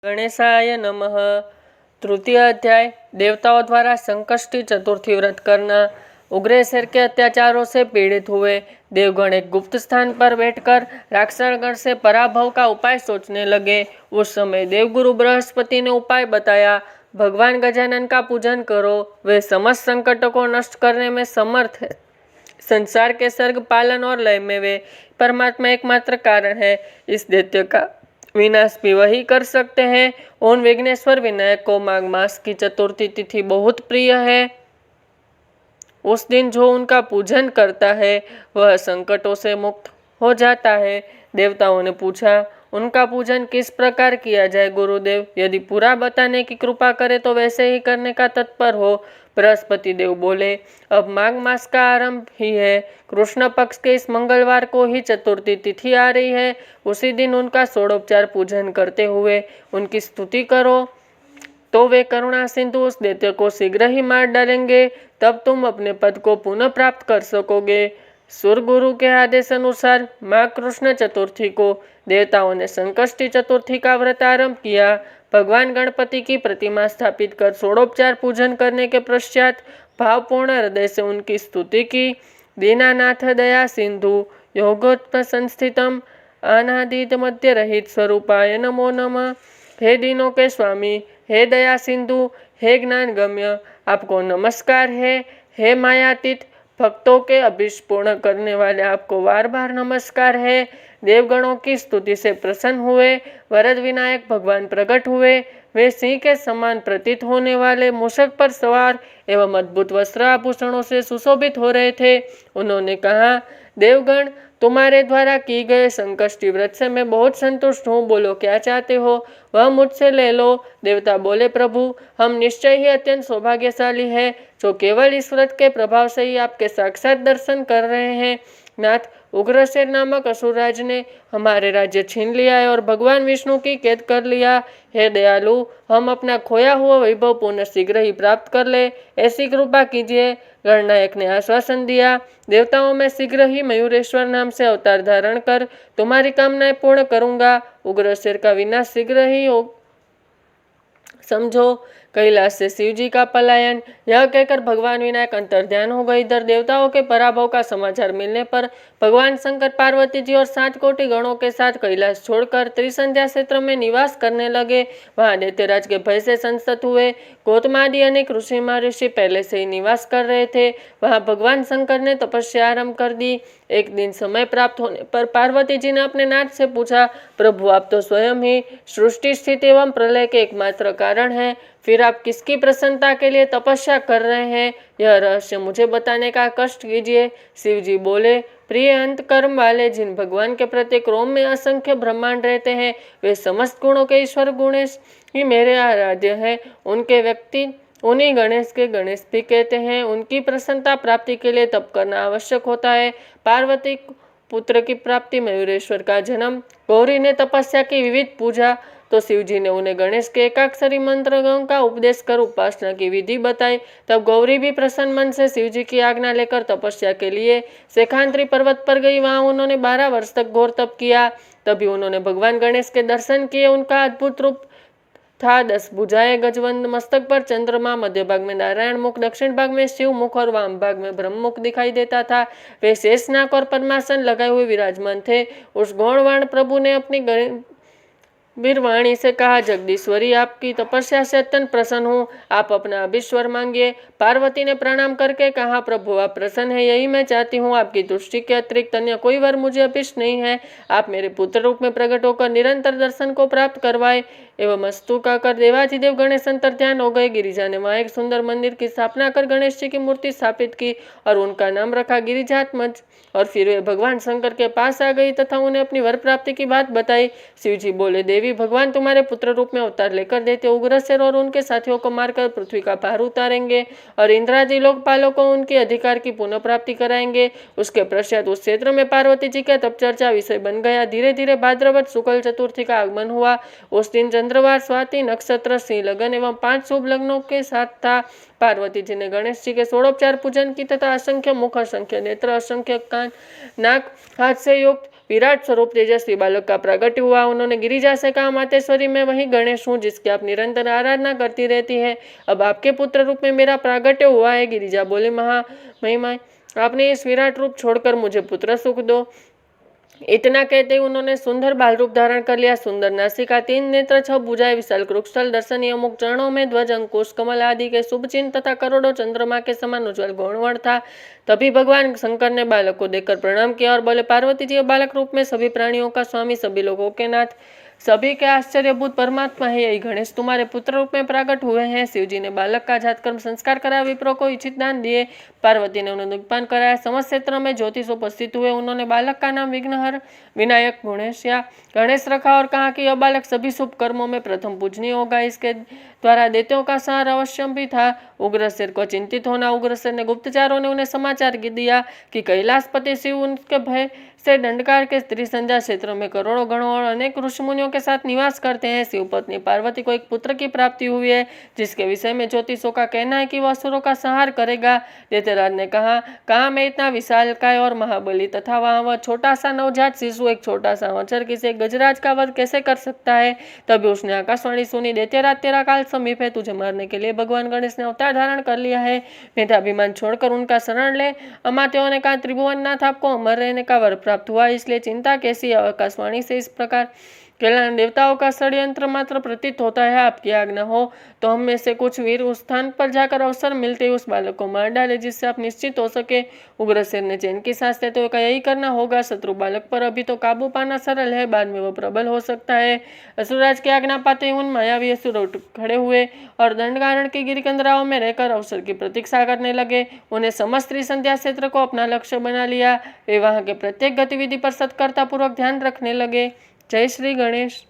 गणेशाय नमः। तृतीय अध्याय। देवताओं द्वारा संकष्टी चतुर्थी व्रत करना। उग्रसेन के अत्याचारों से पीड़ित हुए देवगण एक गुप्त स्थान पर बैठकर राक्षसगण से पराभव का उपाय सोचने लगे। उस समय देवगुरु बृहस्पति ने उपाय बताया। भगवान गजानन का पूजन करो, वे समस्त संकटों को नष्ट करने में समर्थ है। संसार के सर्ग, पालन और लय में वे परमात्मा एकमात्र कारण है। इस दैत्य का विनाश भी वही कर सकते हैं। उन विघ्नेश्वर विनायक को माघ मास की चतुर्थी तिथि बहुत प्रिय है। उस दिन जो उनका पूजन करता है वह संकटों से मुक्त हो जाता है। देवताओं ने पूछा, उनका पूजन किस प्रकार किया जाए गुरुदेव? यदि पूरा बताने की कृपा करे तो वैसे ही करने का तत्पर हो। बृहस्पति देव बोले, अब माघ मास का आरंभ ही है। कृष्ण पक्ष के इस मंगलवार को ही चतुर्थी तिथि आ रही है। उसी दिन उनका षोडोपचार पूजन करते हुए उनकी स्तुति करो तो वे करुणा सिंधु उस दैत्य को शीघ्र ही मार डालेंगे। तब तुम अपने पद को पुनः प्राप्त कर सकोगे। सूर्य गुरु के आदेश अनुसार माघ कृष्ण चतुर्थी को देवताओं ने संकष्टी चतुर्थी का व्रत आरंभ किया। भगवान गणपति की प्रतिमा स्थापित कर षोडोपचार पूजन करने के पश्चात भावपूर्ण हृदय से उनकी स्तुति की। दीनानाथ दया सिंधु योगोत्म संस्थितम अनादित मध्य रहित स्वरूपाय नमो नमः। हे दीनों के स्वामी, हे दया सिंधु, हे ज्ञान गम्य, आपको नमस्कार है। हे मायातीत, भक्तों के अभीष्ट पूर्ण करने वाले, आपको बार बार नमस्कार है। देवगणों की स्तुति से प्रसन्न हुए वरद विनायक भगवान प्रकट हुए। वे सिंह के समान प्रतीत होने वाले मूषक पर सवार एवं अद्भुत वस्त्र आभूषणों से सुशोभित हो रहे थे। उन्होंने कहा, देवगण, तुम्हारे द्वारा की गए संकष्टी व्रत से मैं बहुत संतुष्ट हूँ। बोलो, क्या चाहते हो, वह मुझसे ले लो। देवता बोले, प्रभु, हम निश्चय ही अत्यंत सौभाग्यशाली है जो केवल इस व्रत के प्रभाव से ही आपके साक्षात दर्शन कर रहे हैं। नाथ, उग्रसेन नामक असुरराज ने हमारे राज्य छीन लिया है और भगवान विष्णु की कैद कर लिया। हे दयालु, हम अपना खोया हुआ वैभव पुनः शीघ्र ही प्राप्त कर ले, ऐसी कृपा कीजिए। गणनायक ने आश्वासन दिया, देवताओं में शीघ्र ही मयूरेश्वर नाम से अवतार धारण कर तुम्हारी कामनाएं पूर्ण करूंगा। उग्रसेन का विनाश शीघ्र ही हो। समझो, कैलाश से शिव जी का पलायन। यह कहकर भगवान विनायक अंतर्ध्यान हो गए। इधर देवताओं के पराभव का समाचार मिलने पर भगवान शंकर, पार्वती जी और 7 कोटि गणों के साथ कैलाश छोड़कर त्रिसंध्या क्षेत्र में निवास करने लगे। वहां दैत्यराज के भय से संतत हुए गौतमादि अनेक ऋषि महर्षि पहले से ही निवास कर रहे थे। वहां भगवान शंकर ने तपस्या आरंभ कर दी। एक दिन समय प्राप्त होने पर पार्वती जी ने अपने नाथ से पूछा, प्रभु, आप तो स्वयं ही सृष्टि, स्थिति एवं प्रलय के एकमात्र कारण हैं, फिर आप किसकी प्रसन्नता के लिए तपस्या कर रहे हैं? यह रहस्य मुझे बताने का कष्ट कीजिए। शिव जी बोले, प्रिय अंत कर्म वाले, जिन भगवान के प्रत्येक रोम में असंख्य ब्रह्मांड रहते हैं, वे समस्त गुणों के ईश्वर गणेश ही मेरे आराध्य हैं। उनके व्यक्ति उन्हीं गणेश के गणेश भी कहते हैं। उनकी प्रसन्नता प्राप्ति के लिए तप करना आवश्यक होता है। पार्वती पुत्र की प्राप्ति, मयूरेश्वर का जन्म, गौरी ने तपस्या की विविध पूजा, तो शिव जी ने उन्हें गणेश के एकाक्षरी मंत्रों का उपदेश कर उपासना की विधि बताई। तब गौरी भी प्रसन्न मन से शिव जी की आज्ञा लेकर तपस्या के लिए शेखांत्री पर्वत पर गई। वहां उन्होंने 12 वर्ष तक घोर तप किया। तभी उन्होंने भगवान गणेश के दर्शन किए। उनका अद्भुत रूप था 10 भुजाएं, गजवंत मस्तक पर चंद्रमा, मध्य भाग में नारायण मुख, दक्षिण भाग में शिव मुख और वाम भाग में ब्रह्म मुख दिखाई देता था। वे शेषनाग और पद्मासन लगाए हुए विराजमान थे। उस गौणवाण प्रभु ने अपनी वीरवाणी से कहा, जगदीश्वरी, आपकी तपस्या से अत्यंत प्रसन्न हूँ, आप अपना अभिश्वर मांगिए। पार्वती ने प्रणाम करके कहा, प्रभु, आप प्रसन्न है, यही मैं चाहती हूँ। आपकी दृष्टि के अतिरिक्त अन्य कोई वर मुझे अभिष्ट नहीं है। आप मेरे पुत्र रूप में प्रकट होकर निरंतर दर्शन को प्राप्त करवाए। एवं अस्तु कहकर देवाधिदेव गणेश अंतर्ध्यान हो गए। गिरिजा ने वहां एक सुंदर मंदिर की स्थापना कर गणेश जी की मूर्ति स्थापित की और उनका नाम रखा गिरिजात्मज। और फिर वे भगवान शंकर के पास आ गई तथा उन्हें अपनी वर प्राप्ति की बात बताई। शिव जी बोले, देवी, भगवान तुम्हारे पुत्र रूप में अवतार लेकर देते उग्रसेन और उनके साथियों को मारकर पृथ्वी का भार उतारेंगे और इंद्रादि लोकपालों को उनके अधिकार की पुनः प्राप्ति कराएंगे। उसके पश्चात उस क्षेत्र में पार्वती जी का तप चर्चा विषय बन गया। धीरे धीरे भाद्रवद शुक्ल चतुर्थी का आगमन हुआ। उस दिन चंद्रवार, स्वाति नक्षत्र, सिंह लगन एवं 5 शुभ लग्नों के साथ था। पार्वती जी ने गणेश जी के षोडोपचार पूजन की तथा असंख्य मुख, असंख्य नेत्र, असंख्य कान, नाक, हाथ से युक्त विराट स्वरूप तेजस्वी बालक का प्रागट्य हुआ। उन्होंने गिरिजा से कहा, मातेश्वरी मैं वही गणेश हूँ जिसकी आप निरंतर आराधना करती रहती है। अब आपके पुत्र रूप में मेरा प्रागट्य हुआ है। गिरिजा बोले, महिमा आपने इस विराट रूप छोड़कर मुझे पुत्र सुख दो। इतना कहते ही उन्होंने सुंदर बाल रूप धारण कर लिया। सुंदर नासिका, 3 नेत्र, 6 भुजाएं, विशाल कृष्णल दर्शन, अमुक चरणों में ध्वज, अंकुश, कमल आदि के शुभ चिन्ह तथा करोड़ों चंद्रमा के समान उज्ज्वल गौणवर्ण था। तभी भगवान शंकर ने बालक को देखकर प्रणाम किया और बोले, पार्वती जी बालक रूप में सभी प्राणियों का स्वामी, सभी लोगों के नाथ, सभी के आश्चर्यभूत परमात्मा है, यही गणेश तुम्हारे पुत्र रूप में प्रकट हुए हैं। शिवजी ने बालक का जात कर्म संस्कार कराया, विप्रों को इच्छित दान दिए। पार्वती ने उन्हें दुग्धपान कराया। समस्त क्षेत्र में ज्योतिष उपस्थित हुए। उन्होंने बालक का नाम विघ्नहर, विनायक, गणेश रखा और कहा कि यह बालक सभी शुभ कर्मों में प्रथम पूजनीय होगा। इसके द्वारा दैत्यों का संहार अवश्य भी था। उग्रसेन को चिंतित होना। उग्रसेन ने गुप्तचारों ने उन्हें समाचार दिया कि कैलाशपति शिव उनके भय से दंडकार के स्त्री संध्या क्षेत्र में करोड़ों गणों और अनेक ऋषि मुनियों के साथ निवास करते हैं। शिव पत्नी पार्वती को एक पुत्र की प्राप्ति हुई है, जिसके विषय में ज्योतिषों का कहना है कि वह असुरों का संहार करेगा। दैत्यराज ने कहा मैं इतना विशालकाय और महाबली तथा वहाँ वह छोटा सा नवजात शिशु, एक छोटा सा वचर किसी गजराज का वध कैसे कर सकता है। तभी उसने आकाशवाणी सुनी, दैत्यराज तेरा काल समीप है, तुझे मारने के लिए भगवान गणेश ने अवतार धारण कर लिया है। मेधाभिमान छोड़कर उनका शरण ले। अमात्यों ने कहा, त्रिभुवननाथ आपको अमर रहने का वर प्राप्त हुआ, इसलिए चिंता कैसी। आकाशवाणी से इस प्रकार कैलाश देवताओं का षड्यंत्र मात्र प्रतीत होता है। आपकी आज्ञा हो तो हम में से कुछ वीर उस स्थान पर जाकर अवसर मिलते ही उस बालक को मार डाले, जिससे आप निश्चित हो सके। उग्रसेन ने चैन की सांस लेते हुए कहा, यही करना होगा। शत्रु बालक पर अभी तो काबू पाना सरल है, बाद में वह प्रबल हो सकता है। असुरराज की आज्ञा पाते ही उन मायावी असुर उठ खड़े हुए और दंडकारण की गिरिकंदराओं में रहकर अवसर की प्रतीक्षा करने लगे। उन्हें समस्त संध्या क्षेत्र को अपना लक्ष्य बना लिया। वे वहां के प्रत्येक गतिविधि पर सत्कर्ता पूर्वक ध्यान रखने लगे। जय श्री गणेश।